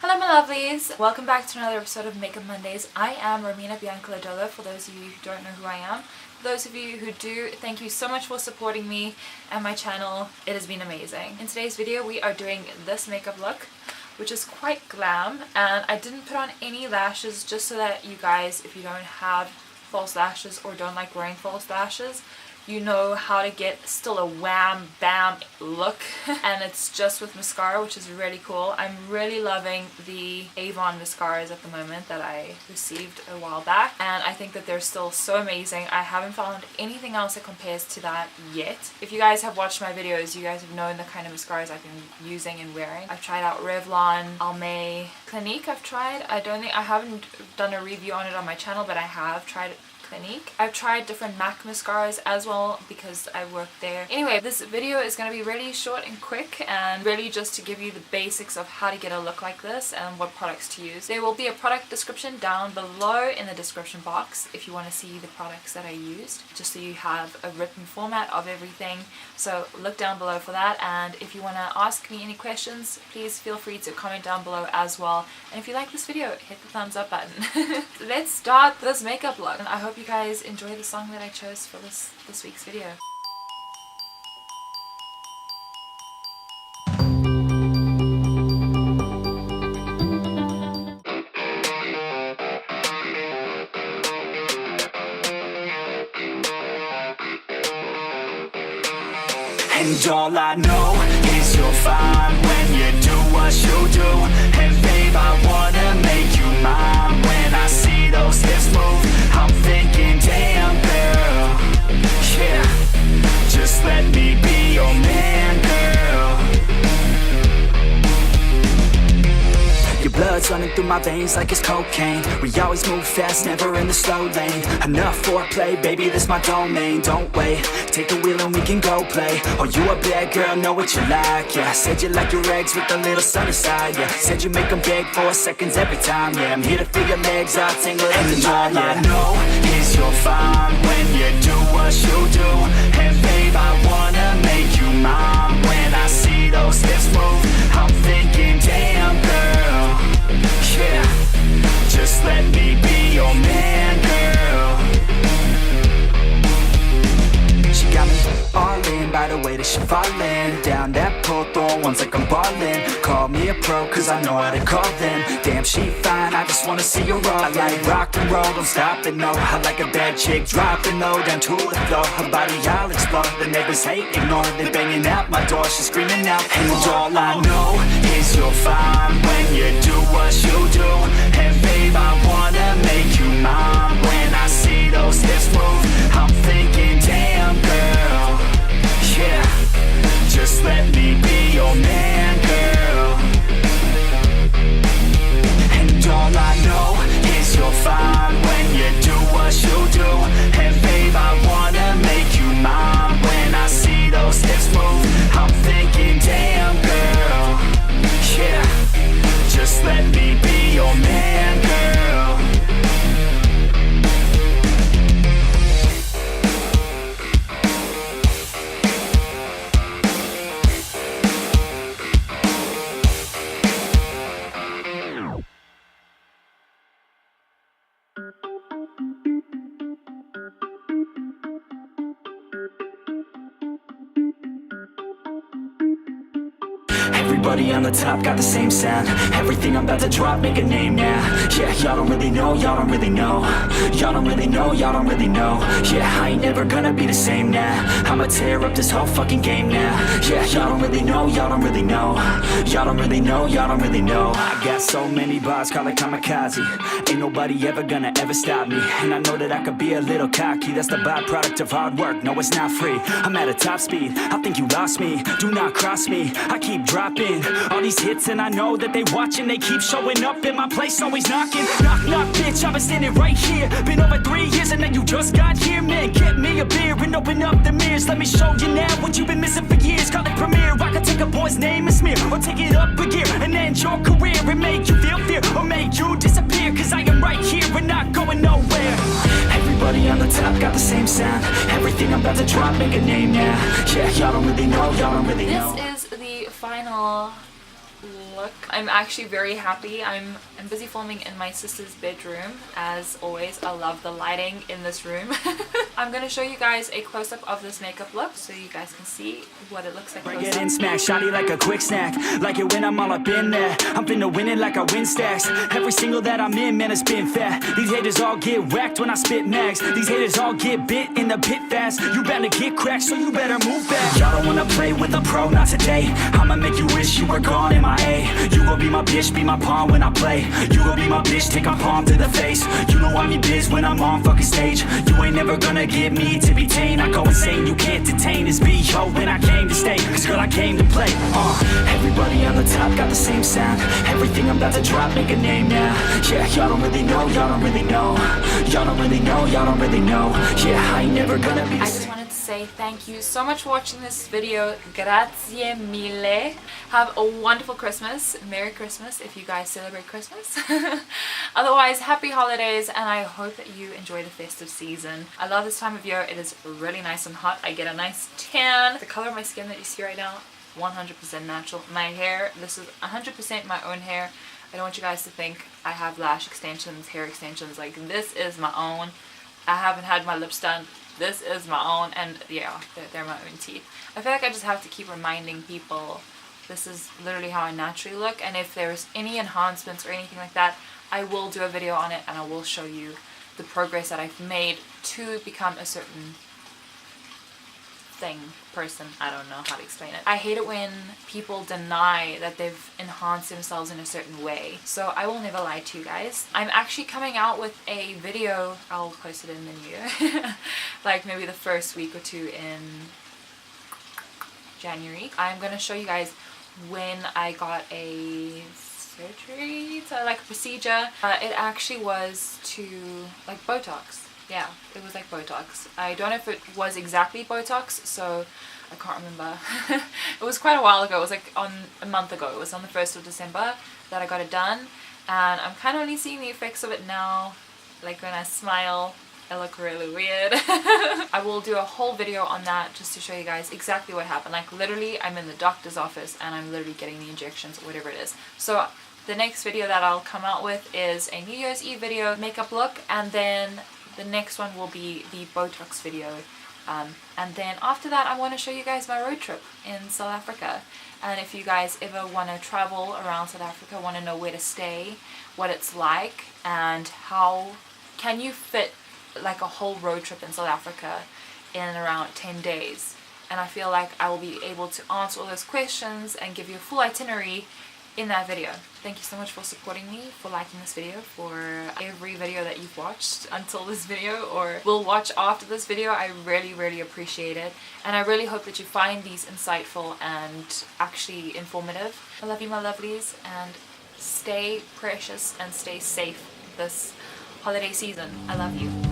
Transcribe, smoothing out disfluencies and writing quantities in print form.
Hello my lovelies! Welcome back to another episode of Makeup Mondays. I am Romina Lodolo, for those of you who don't know who I am. For those of you who do, thank you so much for supporting me and my channel. It has been amazing. In today's video we are doing this makeup look, which is quite glam, and I didn't put on any lashes just so that you guys, if you don't have false lashes or don't like wearing false lashes, you know how to get still a wham bam look. And it's just with mascara, which is really cool. I'm really loving the Avon mascaras at the moment that I received a while back, and I think that they're still so amazing. I haven't found anything else that compares to that yet. If you guys have watched my videos, you guys have known the kind of mascaras I've been using and wearing. I've tried out Revlon, ALMAY, Clinique I've tried. I haven't done a review on it on my channel, but I have tried it. Clinique. I've tried different MAC mascaras as well because I work there. Anyway, this video is going to be really short and quick, and really just to give you the basics of how to get a look like this and what products to use. There will be a product description down below in the description box if you want to see the products that I used, just so you have a written format of everything. So look down below for that, and if you want to ask me any questions, please feel free to comment down below as well. And if you like this video, hit the thumbs up button. Let's start this makeup look, and I hope you guys enjoy the song that I chose for this week's video. And all I know is you're fine when you do what you do. And babe, I wanna make you mine. When I see those hips move, I'm thinking, damn girl, yeah, just let me be your man, girl. Your blood's running through my veins like it's cocaine. We always move fast, never in the slow lane. Enough foreplay, baby, this my domain. Don't wait, take the wheel and we can go play. Oh, you a bad girl, know what you like, yeah. Said you like your eggs with a little sunny side, yeah. Said you make them beg 4 seconds every time, yeah. I'm here to feel your legs out, tingle in the night, yeah. All I know is you're fine when you do what you do. And babe, I wanna make you mine. When I see those hips move, I'm thinking, damn girl, yeah, just let me be your man, girl. She got me all in by the way that she fallin' down that pole, throwing ones like I'm ballin'. Call me a pro cause I know how to call them. Damn, she fine, I just wanna see her all. I like rock and roll, don't stop it, no. I like a bad chick, dropping low down to the floor. Her body I'll explore, the neighbors hate, ignore. They banging out my door, she's screaming out. And all I know is you're fine when you do what you do. And babe, I wanna make you mine. When I see those hips move, I'm thinking, damn girl, yeah, just let me be your man, girl. And all I know is you're fine when you do what you do. And babe, I wanna make you mine. When I see those hips move, I'm thinking, damn girl, yeah, just let me be your man, girl. Everybody on the top got the same sound. Everything I'm about to drop, make a name now. Yeah, y'all don't really know, y'all don't really know. Y'all don't really know, y'all don't really know. Yeah, I ain't never gonna be the same now. I'ma tear up this whole fucking game now. Yeah, y'all don't really know, y'all don't really know. Y'all don't really know, y'all don't really know. I got so many bars, call it kamikaze. Ain't nobody ever gonna ever stop me. And I know that I could be a little cocky. That's the byproduct of hard work, no it's not free. I'm at a top speed, I think you lost me. Do not cross me, I keep dropping all these hits and I know that they watching. They keep showing up in my place, always knocking. Knock, knock, bitch, I've been standing right here. Been over 3 years and then you just got here. Man, get me a beer and open up the mirrors. Let me show you now what you've been missing for years. Call it premiere, I could take a boy's name and smear, or take it up a gear and end your career. And make you feel fear, or make you disappear. Cause I am right here and not going nowhere. Everybody on the top got the same sound. Everything I'm about to drop, make a name now. Yeah, y'all don't really know, y'all don't really know. This is the final look. I'm actually very happy. I'm busy filming in my sister's bedroom. As always, I love the lighting in this room. I'm gonna show you guys a close-up of this makeup look so you guys can see what it looks like close Get up. in, smack, shawty like a quick snack. Like it when I'm all up in there. I'm finna win it like I win stacks. Every single that I'm in, man, it's been fat. These haters all get whacked when I spit max. These haters all get bit in the pit fast. You better get cracked, so you better move back. Y'all don't wanna play with a pro, not today. I'ma make you wish you were gone in my A. You gon' be my bitch, be my pawn when I play. You gon' be my bitch, take my palm to the face. You know I'm your biz when I'm on fucking stage. You ain't never gonna get me to be tame. I go insane, you can't detain this beat, yo, when I came to stay. Cause girl, I came to play. Everybody on the top got the same sound. Everything I'm about to drop, make a name now. Yeah, y'all don't really know, y'all don't really know. Y'all don't really know, y'all don't really know. Yeah, I ain't never gonna be. I just wanted to say thank you so much for watching this video. Grazie mille. Have a wonderful Christmas. Merry Christmas if you guys celebrate Christmas. Otherwise, happy holidays, and I hope that you enjoy the festive season. I love this time of year. It is really nice and hot. I get a nice tan. The color of my skin that you see right now, 100% natural. My hair, this is 100% my own hair. I don't want you guys to think I have lash extensions, hair extensions. Like, this is my own. I haven't had my lips done. This is my own, and yeah, they're my own teeth. I feel like I just have to keep reminding people this is literally how I naturally look, and if there's any enhancements or anything like that, I will do a video on it and I will show you the progress that I've made to become a certain person. I don't know how to explain it. I hate it when people deny that they've enhanced themselves in a certain way. So I will never lie to you guys. I'm actually coming out with a video. I'll post it in the new year. Like maybe the first week or two in January. I'm gonna show you guys when I got a surgery, so like a procedure. It actually was to like Botox. Yeah, it was like Botox. I don't know if it was exactly Botox, so I can't remember. It was quite a while ago. It was like on a month ago. It was on the 1st of December that I got it done, and I'm kind of only seeing the effects of it now. Like when I smile, I look really weird. I will do a whole video on that just to show you guys exactly what happened. Like literally, I'm in the doctor's office and I'm literally getting the injections or whatever it is. So the next video that I'll come out with is a New Year's Eve video makeup look, and then the next one will be the Botox video. And then after that, I want to show you guys my road trip in South Africa. And if you guys ever want to travel around South Africa, want to know where to stay, what it's like, and how can you fit like a whole road trip in South Africa in around 10 days. And I feel like I will be able to answer all those questions and give you a full itinerary in that video. Thank you so much for supporting me, for liking this video, for every video that you've watched until this video or will watch after this video. I really appreciate it, and I really hope that you find these insightful and actually informative. I love you, my lovelies, and stay precious and stay safe this holiday season. I love you.